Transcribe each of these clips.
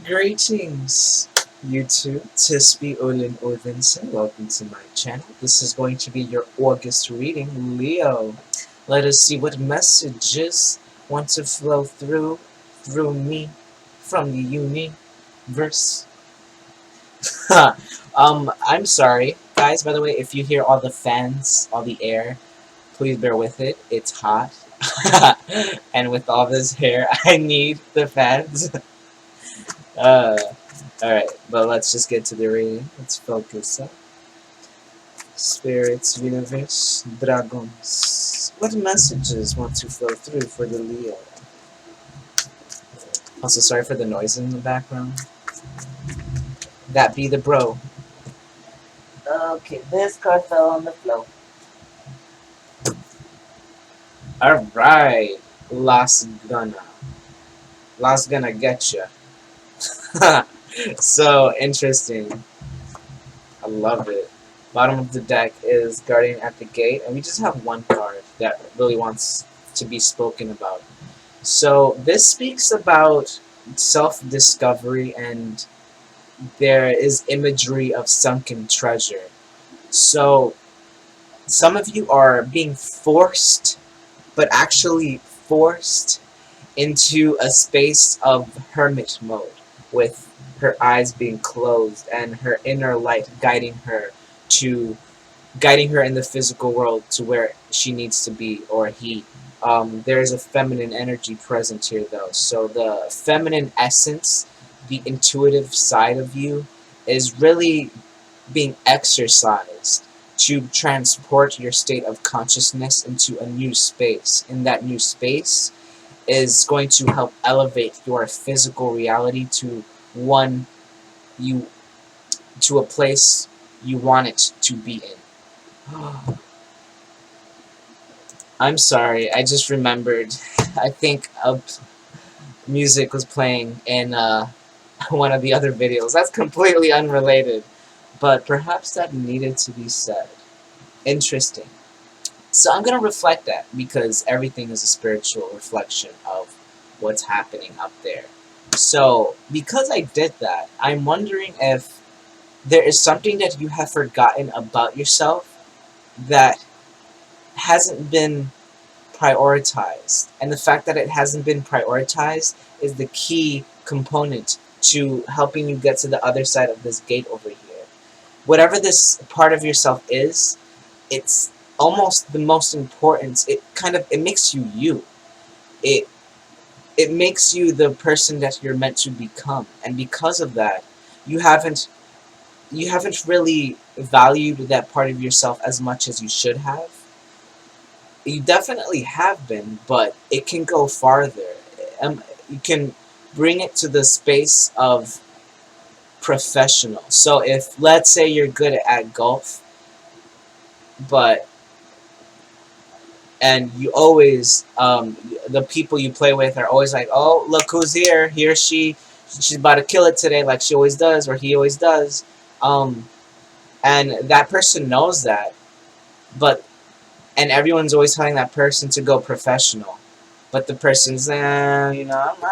Greetings, YouTube. Tisby Olin Odinson. Welcome to my channel. This is going to be your August reading, Leo. Let us see what messages want to flow through me from the universe. I'm sorry, guys. By the way, if you hear all the fans, all the air, please bear with it. It's hot, and with all this hair, I need the fans. Uh, Alright, but let's just get to the reading. Let's focus up. Spirits, universe, dragons. What messages want to flow through for the Leo? Also, sorry for the noise in the background. That be the bro. Okay, this card fell on the floor. Alright, Las Gonna. Las Gonna getcha. So interesting. I love it. Bottom of the deck is Guardian at the Gate, and we just have one card that really wants to be spoken about. So this speaks about self-discovery, and there is imagery of sunken treasure. So some of you are being forced, but actually forced into a space of hermit mode, with her eyes being closed and her inner light guiding her in the physical world to where she needs to be, or he. There is a feminine energy present here, though. So the feminine essence, the intuitive side of you, is really being exercised to transport your state of consciousness into a new space. In that new space is going to help elevate your physical reality to one you to a place you want it to be in. I'm sorry, I just remembered. I think music was playing in one of the other videos. That's completely unrelated, but perhaps that needed to be said. Interesting. So I'm going to reflect that, because everything is a spiritual reflection of what's happening up there. So because I did that, I'm wondering if there is something that you have forgotten about yourself that hasn't been prioritized. And the fact that it hasn't been prioritized is the key component to helping you get to the other side of this gate over here. Whatever this part of yourself is, it's almost the most important. It makes you you. It makes you the person that you're meant to become. And because of that, you haven't really valued that part of yourself as much as you should have. You definitely have been, but it can go farther. You can bring it to the space of professional. So if, let's say, you're good at golf, and you always, the people you play with are always like, oh, look who's here, he or she's about to kill it today, like she always does, or he always does. And that person knows that, and everyone's always telling that person to go professional. But the person's, I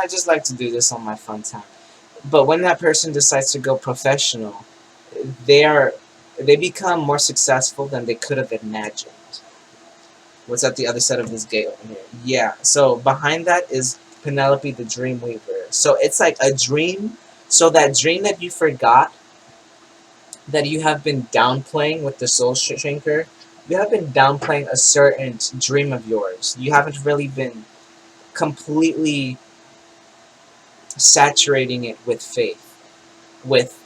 just like to do this on my fun time. But when that person decides to go professional, they become more successful than they could have imagined. What's at the other side of this gate over here? Yeah, so behind that is Penelope the Dreamweaver. So it's like a dream. So that dream that you forgot, that you have been downplaying with the Soul Shrinker, you have been downplaying a certain dream of yours. You haven't really been completely saturating it with faith, with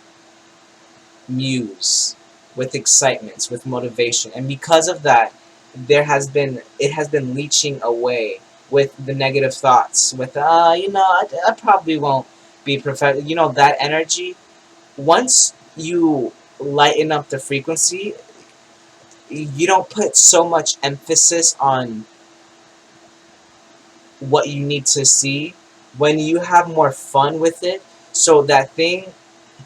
muse, with excitement, with motivation. And because of that, it has been leaching away with the negative thoughts, with I probably won't be professional. That energy, once you lighten up the frequency, you don't put so much emphasis on what you need to see. When you have more fun with it, so that thing,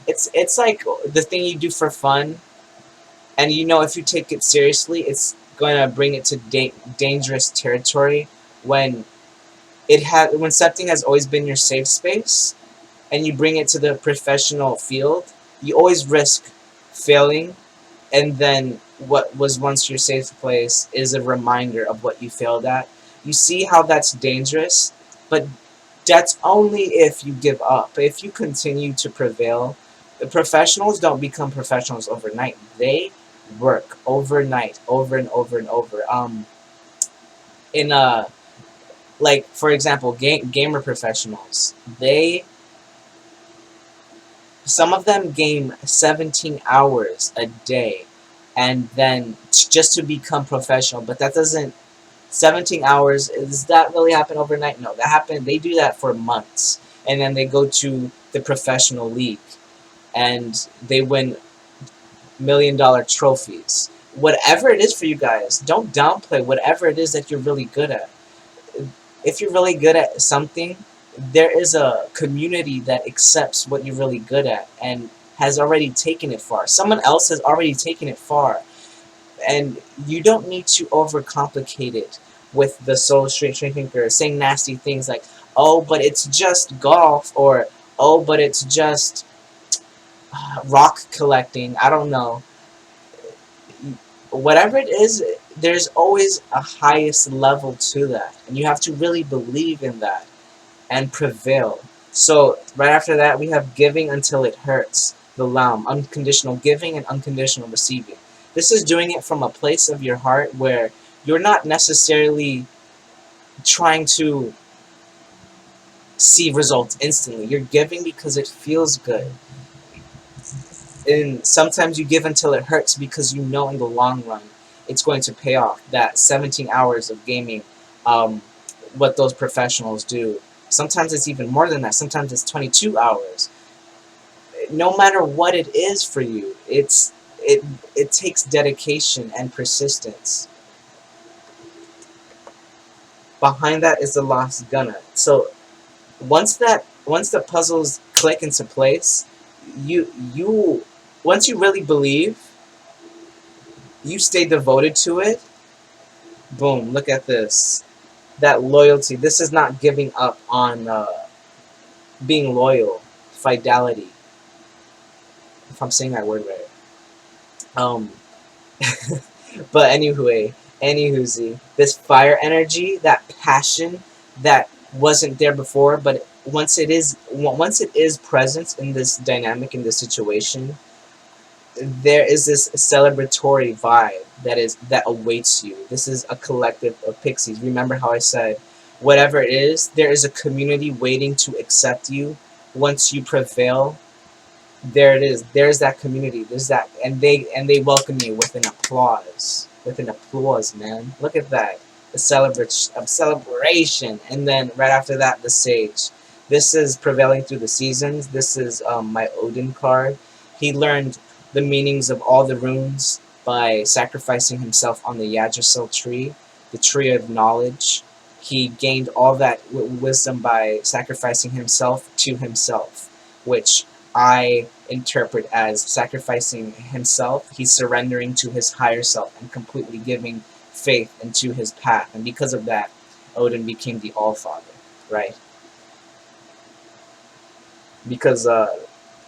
it's like the thing you do for fun, and if you take it seriously, it's going to bring it to dangerous territory when something has always been your safe space, and you bring it to the professional field, you always risk failing, and then what was once your safe place is a reminder of what you failed at. You see how that's dangerous, but that's only if you give up. If you continue to prevail, the professionals don't become professionals overnight. They work overnight, over and over and over. In like for example, gamer professionals, they some of them game 17 hours a day, and then just to become professional. But that doesn't 17 hours, does that really happen overnight? No, that happened. They do that for months, and then they go to the professional league, and they win $1 million trophies. Whatever it is for you guys, don't downplay whatever it is that you're really good at. If you're really good at something, there is a community that accepts what you're really good at and has already taken it far. Someone else has already taken it far, and you don't need to overcomplicate it with the soul straight thinker saying nasty things like, "Oh, but it's just golf," or "Oh, but it's just rock collecting." I don't know. Whatever it is, there's always a highest level to that, and you have to really believe in that and prevail. So right after that, we have giving until it hurts. The Lam, unconditional giving and unconditional receiving. This is doing it from a place of your heart where you're not necessarily trying to see results instantly. You're giving because it feels good. And sometimes you give until it hurts because you know in the long run it's going to pay off. That 17 hours of gaming, what those professionals do. Sometimes it's even more than that. Sometimes it's 22 hours. No matter what it is for you, it takes dedication and persistence. Behind that is the lost gunner. So once the puzzles click into place, you once you really believe, you stay devoted to it. Boom! Look at this. That loyalty. This is not giving up on being loyal, fidelity. If I'm saying that word right. Um, but anywhoozy, this fire energy, that passion that wasn't there before, but once it is present in this dynamic, in this situation, there is this celebratory vibe that awaits you. This is a collective of pixies. Remember how I said, whatever it is, there is a community waiting to accept you. Once you prevail, there it is. There's that community. There's that, and they welcome you with an applause. With an applause, man. Look at that. The celebration, and then right after that, the sage. This is prevailing through the seasons. This is my Odin card. He learned the meanings of all the runes by sacrificing himself on the Yggdrasil tree, the tree of knowledge. He gained all that wisdom by sacrificing himself to himself, which I interpret as sacrificing himself. He's surrendering to his higher self and completely giving faith into his path. And because of that, Odin became the All-Father, right? Because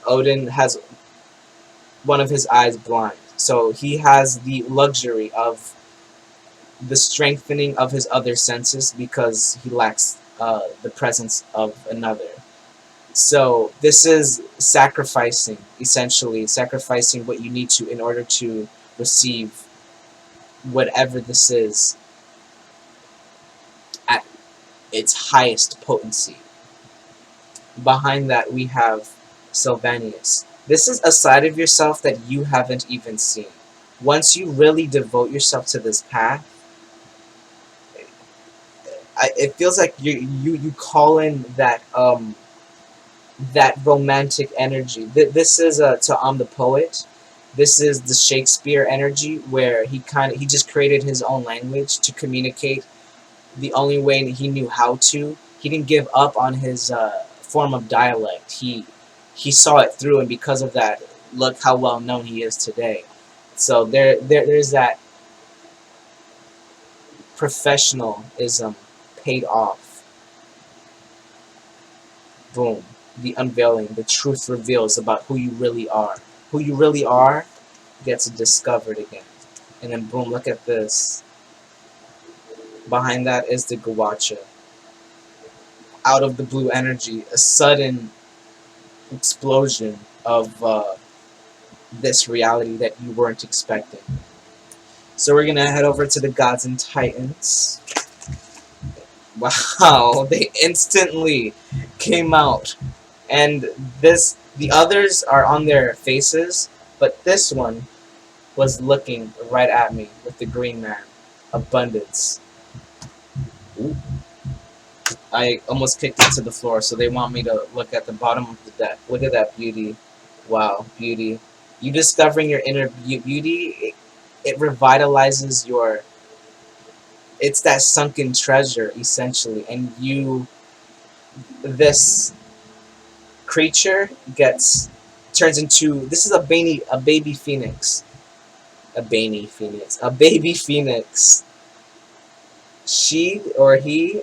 Odin has one of his eyes blind. So he has the luxury of the strengthening of his other senses because he lacks the presence of another. So this is sacrificing, essentially sacrificing what you need to in order to receive whatever this is at its highest potency. Behind that we have Sylvanus. This is a side of yourself that you haven't even seen. Once you really devote yourself to this path, it feels like you call in that romantic energy. This is to the poet. This is the Shakespeare energy where he just created his own language to communicate the only way he knew how to. He didn't give up on his form of dialect. He saw it through, and because of that, look how well known he is today. So there's that professionalism paid off. Boom. the unveiling, the truth reveals about who you really are. Who you really are gets discovered again. And then boom, look at this. Behind that is the Gawacha. Out of the blue energy, a sudden explosion of this reality that you weren't expecting. So we're gonna head over to the Gods and Titans. Wow, they instantly came out. And the others are on their faces, but this one was looking right at me with the green man. Abundance. Ooh. I almost kicked it to the floor, so they want me to look at the bottom of the deck. Look at that beauty. Wow, beauty. You discovering your inner beauty, it revitalizes your... It's that sunken treasure, essentially. And this creature turns into... This is a baby phoenix. A baby phoenix. She or he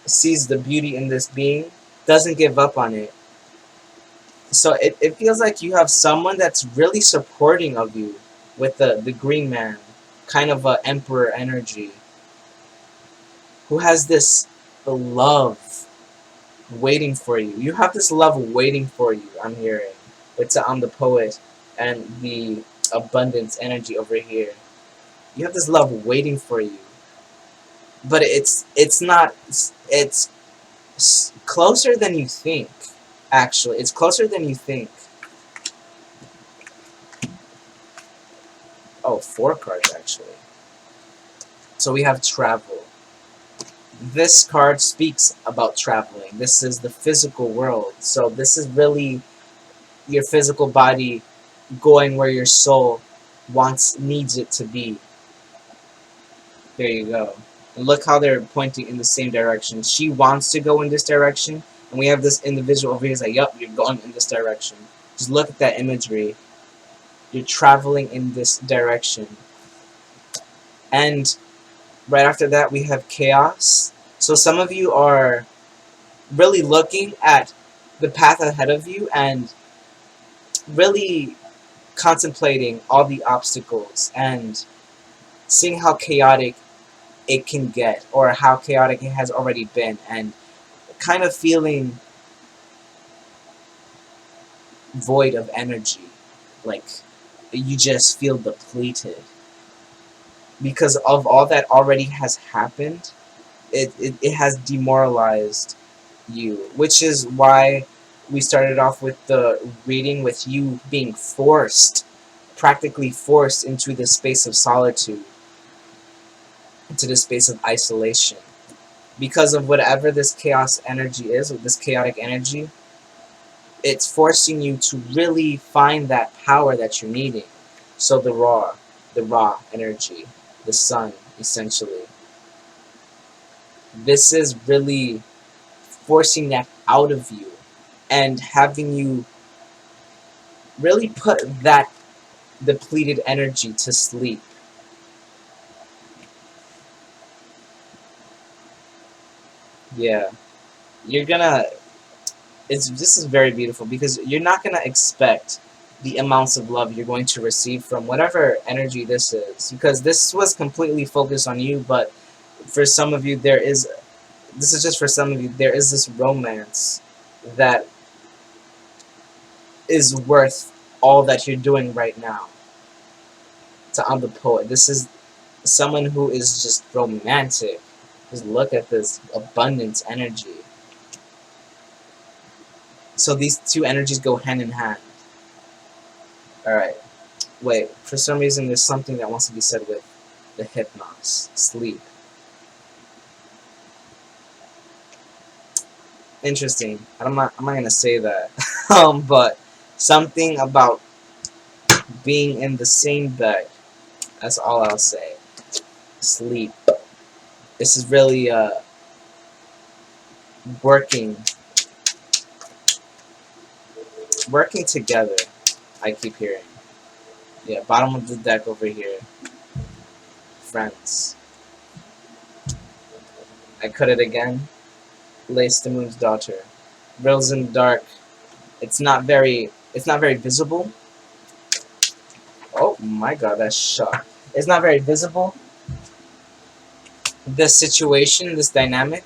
sees the beauty in this being, doesn't give up on it. So it feels like you have someone that's really supporting of you with the green man, kind of a emperor energy, who has this love waiting for you. You have this love waiting for you, I'm hearing. I'm the poet and the abundance energy over here. You have this love waiting for you. But it's not... It's closer than you think, actually. It's closer than you think. Oh, 4 cards, actually. So we have travel. This card speaks about traveling. This is the physical world. So this is really your physical body going where your soul needs it to be. There you go. And look how they're pointing in the same direction. She wants to go in this direction, and we have this individual over here who's like, yup, you're going in this direction. Just look at that imagery. You're traveling in this direction. And right after that, we have chaos. So some of you are really looking at the path ahead of you and really contemplating all the obstacles and seeing how chaotic it can get, or how chaotic it has already been, and kind of feeling void of energy. Like, you just feel depleted. Because of all that already has happened, it has demoralized you. Which is why we started off with the reading with you being forced, practically forced into the space of solitude, into the space of isolation. Because of whatever this chaos energy is, or this chaotic energy, it's forcing you to really find that power that you're needing. So the raw energy, the sun, essentially. This is really forcing that out of you and having you really put that depleted energy to sleep. Yeah. You're gonna... This is very beautiful, because you're not gonna expect the amounts of love you're going to receive from whatever energy this is, because this was completely focused on you. But for some of you, this is just for some of you, there is this romance that is worth all that you're doing right now. I'm the poet. This is someone who is just romantic. Just look at this abundance energy. So these two energies go hand in hand. Alright. Wait, for some reason there's something that wants to be said with the hypnos. Sleep. Interesting. I'm not gonna say that. But something about being in the same bed. That's all I'll say. Sleep. This is really working together, I keep hearing. Yeah, bottom of the deck over here. Friends. I cut it again. Lace the Moon's daughter. Riddles in the dark. It's not very visible. Oh my god, that's shot. It's not very visible. This situation, this dynamic,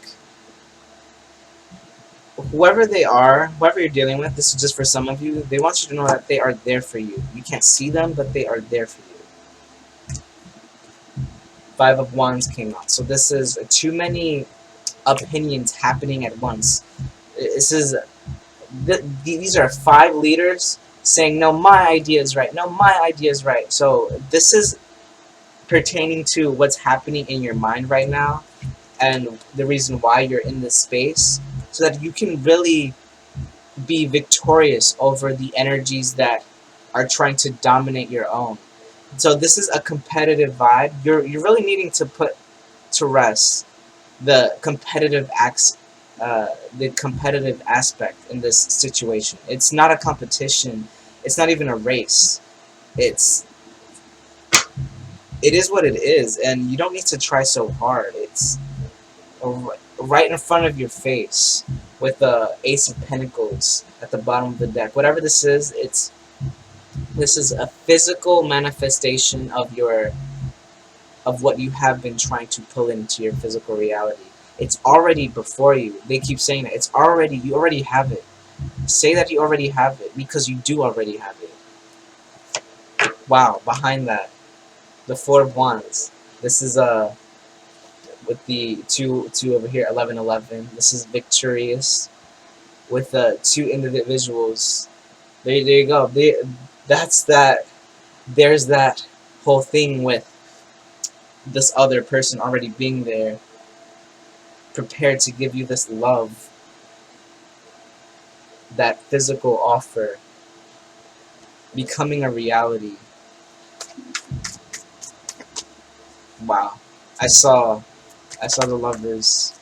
whoever you're dealing with, this is just for some of you, they want you to know that they are there for you. You can't see them, but they are there for you. Five of Wands came out. So this is too many opinions happening at once. This is these are five leaders saying, no, my idea is right. No, my idea is right. So this is pertaining to what's happening in your mind right now and the reason why you're in this space, so that you can really be victorious over the energies that are trying to dominate your own. So this is a competitive vibe. You're really needing to put to rest the the competitive aspect in this situation. It's not a competition. It's not even a race. It is what it is, and you don't need to try so hard. It's right in front of your face with the Ace of Pentacles at the bottom of the deck. Whatever this is, this is a physical manifestation of what you have been trying to pull into your physical reality. It's already before you. They keep saying that you already have it. Say that you already have it, because you do already have it. Wow, behind that, the Four of Wands. This is with the two over here, 1111. This is victorious with the two individuals. There you go. That's that. There's that whole thing with this other person already being there, prepared to give you this love, that physical offer becoming a reality. Wow. I saw the Lovers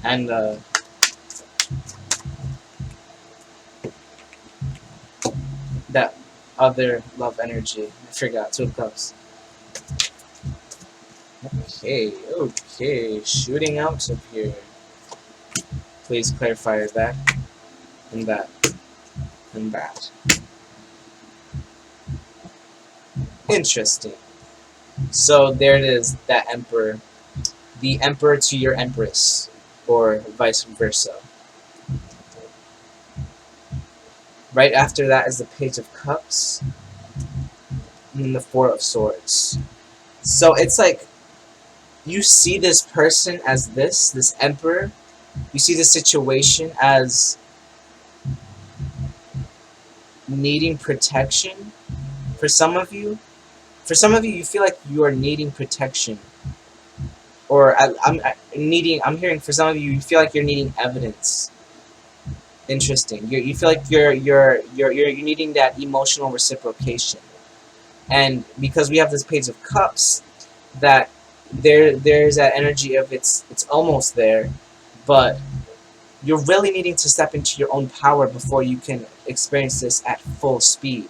and that other love energy. I forgot. Two of Cups. Okay, shooting out of here. Please clarify that and that and that. Interesting. So there it is, that Emperor. The Emperor to your Empress, or vice versa. Right after that is the Page of Cups, and the Four of Swords. So it's like, you see this person as this Emperor. You see the situation as needing protection. For some of you, you feel like you are needing protection, or I'm hearing for some of you, you feel like you're needing evidence. Interesting. You feel like you're needing that emotional reciprocation, and because we have this Page of Cups, that there's that energy of it's almost there, but you're really needing to step into your own power before you can experience this at full speed.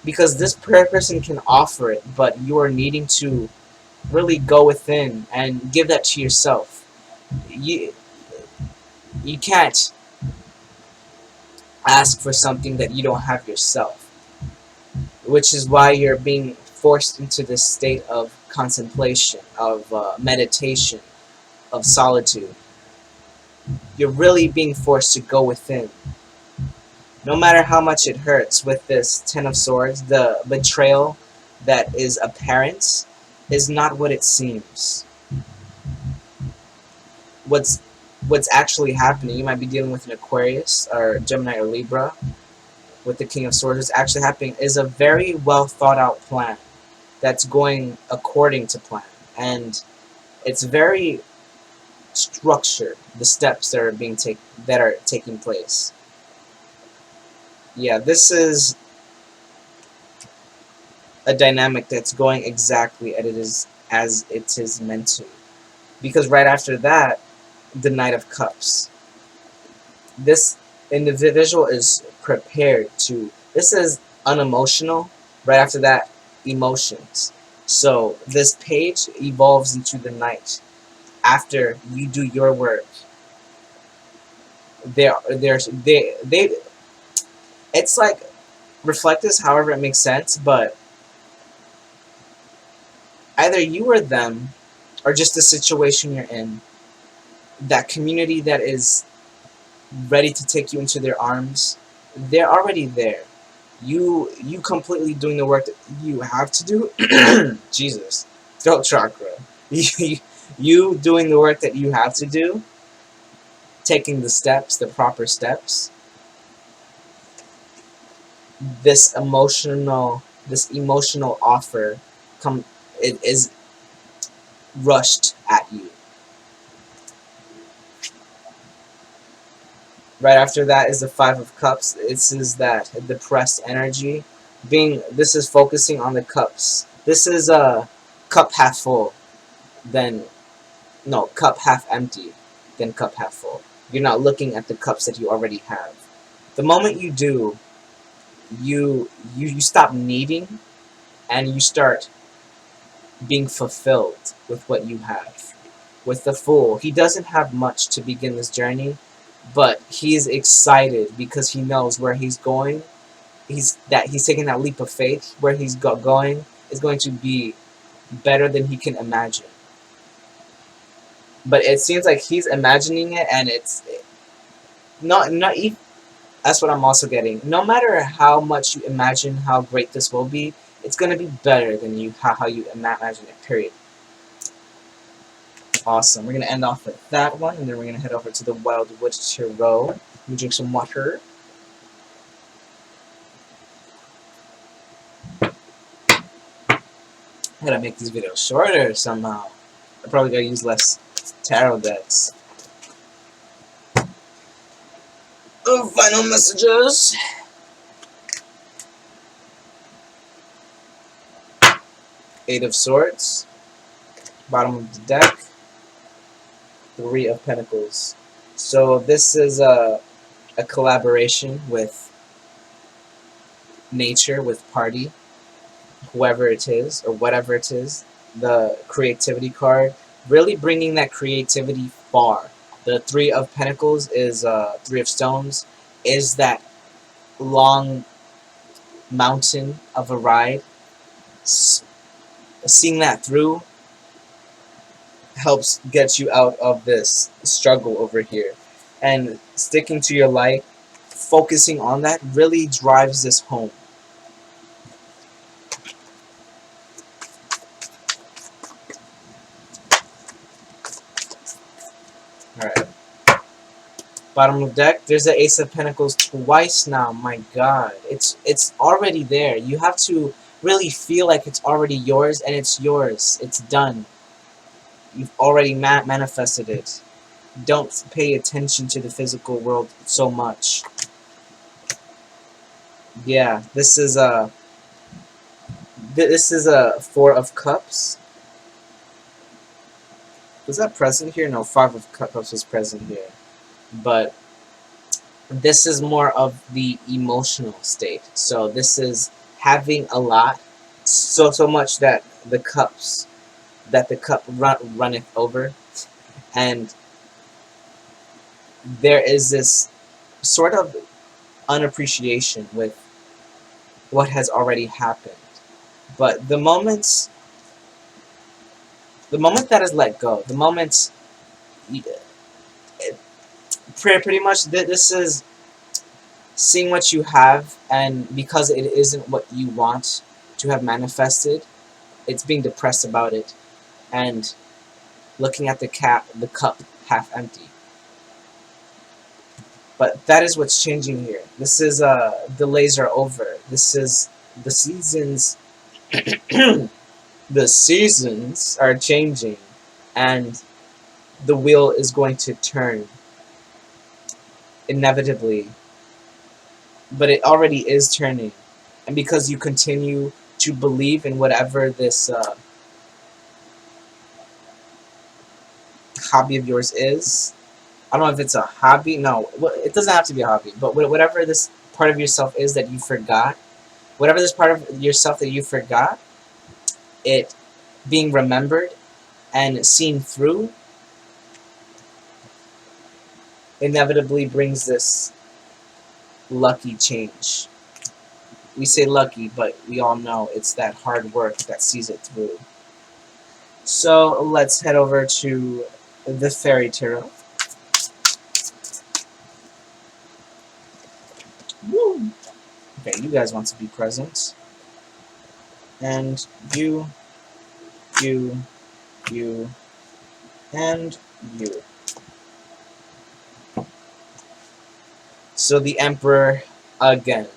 Because this person can offer it, but you are needing to really go within and give that to yourself. You can't ask for something that you don't have yourself, which is why you're being forced into this state of contemplation, of meditation, of solitude. You're really being forced to go within. No matter how much it hurts. With this Ten of Swords, the betrayal that is apparent is not what it seems. What's actually happening, you might be dealing with an Aquarius or Gemini or Libra with the King of Swords. What's actually happening is a very well thought out plan that's going according to plan, and it's very structured, the steps that are taking place. Yeah, this is a dynamic that's going exactly as it is meant to. Because right after that, the Knight of Cups. This individual is prepared to. This is unemotional. Right after that, emotions. So this page evolves into the Knight after you do your work. they it's like, reflect this however it makes sense, but either you or them, or just the situation you're in, that community that is ready to take you into their arms, they're already there. You completely doing the work that you have to do. Jesus, throat chakra. You doing the work that you have to do, taking the steps, the proper steps. This emotional offer come it is rushed at you. Right after that is the Five of Cups. This is that depressed energy. This is focusing on the cups. This is a cup half full, then no, cup half empty, then cup half full. You're not looking at the cups that you already have. The moment you do, you stop needing, and you start being fulfilled with what you have. With the Fool, he doesn't have much to begin this journey, but he is excited because he knows where he's going. He's taking that leap of faith. Where he's going is going to be better than he can imagine. But it seems like he's imagining it, and it's not even. That's what I'm also getting. No matter how much you imagine how great this will be, it's gonna be better than how you imagine it. Period. Awesome. We're gonna end off with that one, and then we're gonna head over to the Wild Woods Tarot. Let me drink some water. I gotta make these videos shorter somehow. I probably gotta use less tarot decks. Oh, final messages. Eight of Swords. Bottom of the deck. Three of Pentacles. So this is a collaboration with nature, with party, whoever it is, or whatever it is. The creativity card, really bringing that creativity far. The Three of Pentacles is Three of Stones, is that long mountain of a ride. Seeing that through helps get you out of this struggle over here. And sticking to your light, focusing on that, really drives this home. Alright. Bottom of deck, there's the Ace of Pentacles twice now. My God. It's already there. You have to really feel like it's already yours, and it's yours. It's done. You've already manifested it. Don't pay attention to the physical world so much. Yeah, this is a Four of Cups. Was that present here? No, Five of Cups was present here. But this is more of the emotional state. So this is having a lot, so much that the cup runneth over, and there is this sort of unappreciation with what has already happened. But the moment that is let go, the moment, pretty much this is seeing what you have, and because it isn't what you want to have manifested, it's being depressed about it, and looking at the cup half empty. But that is what's changing here. This is delays are over. This is the seasons. The seasons are changing, and the wheel is going to turn inevitably. But it already is turning, and because you continue to believe in whatever this hobby of yours is. I don't know if it's a hobby. No, it doesn't have to be a hobby. But whatever this part of yourself is that you forgot, whatever this part of yourself that you forgot, it being remembered and seen through, inevitably brings this lucky change. We say lucky, but we all know it's that hard work that sees it through. So let's head over to the Fairy Tarot. Woo! Okay, you guys want to be present. And you, you, you, and you. So the Emperor again.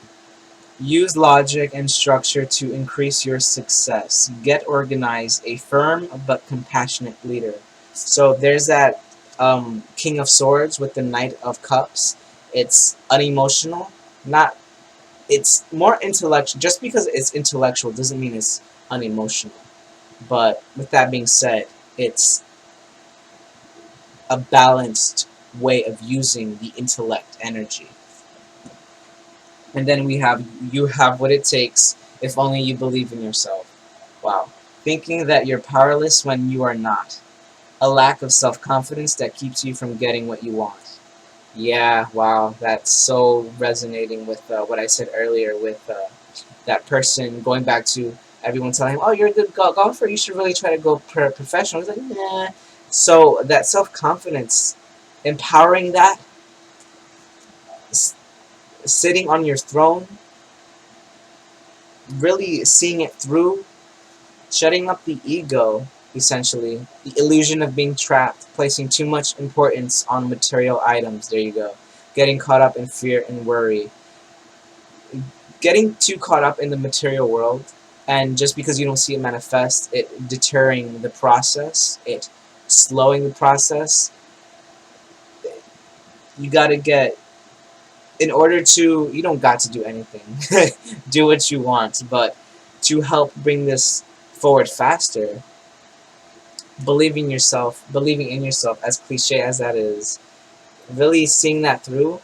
Use logic and structure to increase your success. Get organized, a firm but compassionate leader. So there's that King of Swords with the Knight of Cups. It's unemotional, not. It's more intellectual. Just because it's intellectual doesn't mean it's unemotional. But with that being said, it's a balanced way of using the intellect energy. And then we have, you have what it takes if only you believe in yourself. Wow. Thinking that you're powerless when you are not. A lack of self-confidence that keeps you from getting what you want. Yeah, wow, that's so resonating with what I said earlier with that person going back to everyone telling him, oh, you're a good golfer, you should really try to go professional. He's like, nah. So that self-confidence, empowering that, sitting on your throne, really seeing it through, shutting up the ego, essentially, the illusion of being trapped, placing too much importance on material items, there you go, getting caught up in fear and worry, getting too caught up in the material world, and just because you don't see it manifest, it deterring the process, it slowing the process. You gotta get, in order to, you don't got to do anything, do what you want, but to help bring this forward faster, believing in yourself, as cliche as that is, really seeing that through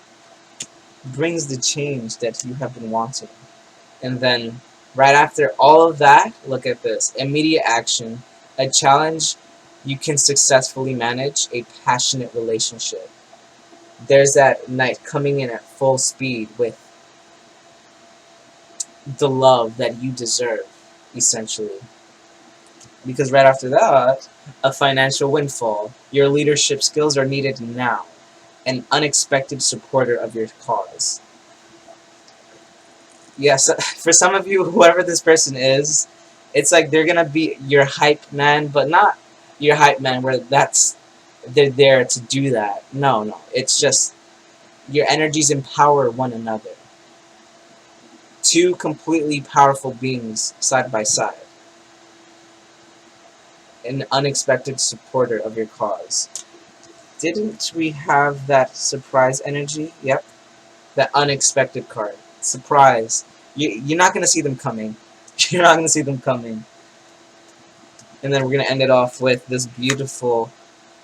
brings the change that you have been wanting. And then right after all of that, look at this. Immediate action, a challenge you can successfully manage, a passionate relationship. There's that knight coming in at full speed with the love that you deserve, essentially. Because right after that, a financial windfall. Your leadership skills are needed now. An unexpected supporter of your cause. Yes, for some of you, whoever this person is, it's like they're gonna be your hype man, but not your hype man where they're there to do that. No, no. It's just your energies empower one another. Two completely powerful beings side by side. An unexpected supporter of your cause. Didn't we have that surprise energy? Yep. That unexpected card. Surprise. You're not going to see them coming. You're not going to see them coming. And then we're going to end it off with this beautiful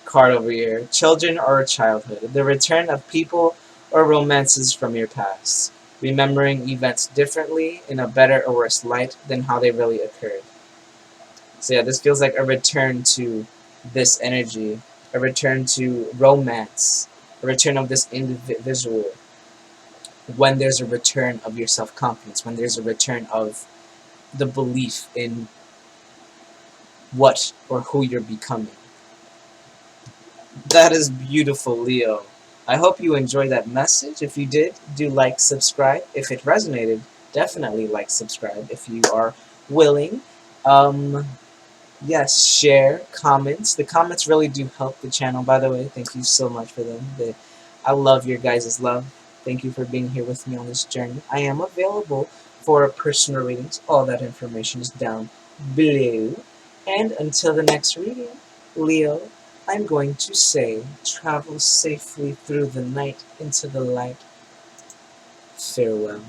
card over here. Children or childhood. The return of people or romances from your past. Remembering events differently in a better or worse light than how they really occurred. So yeah, this feels like a return to this energy. A return to romance. A return of this individual. When there's a return of your self-confidence, when there's a return of the belief in what or who you're becoming. That is beautiful, Leo. I hope you enjoyed that message. If you did, do like, subscribe. If it resonated, definitely like, subscribe if you are willing. Yes, share, comments. The comments really do help the channel, by the way. Thank you so much for them. I love your guys' love. Thank you for being here with me on this journey. I am available for personal readings. All that information is down below. And until the next reading, Leo, I'm going to say, travel safely through the night into the light. Farewell.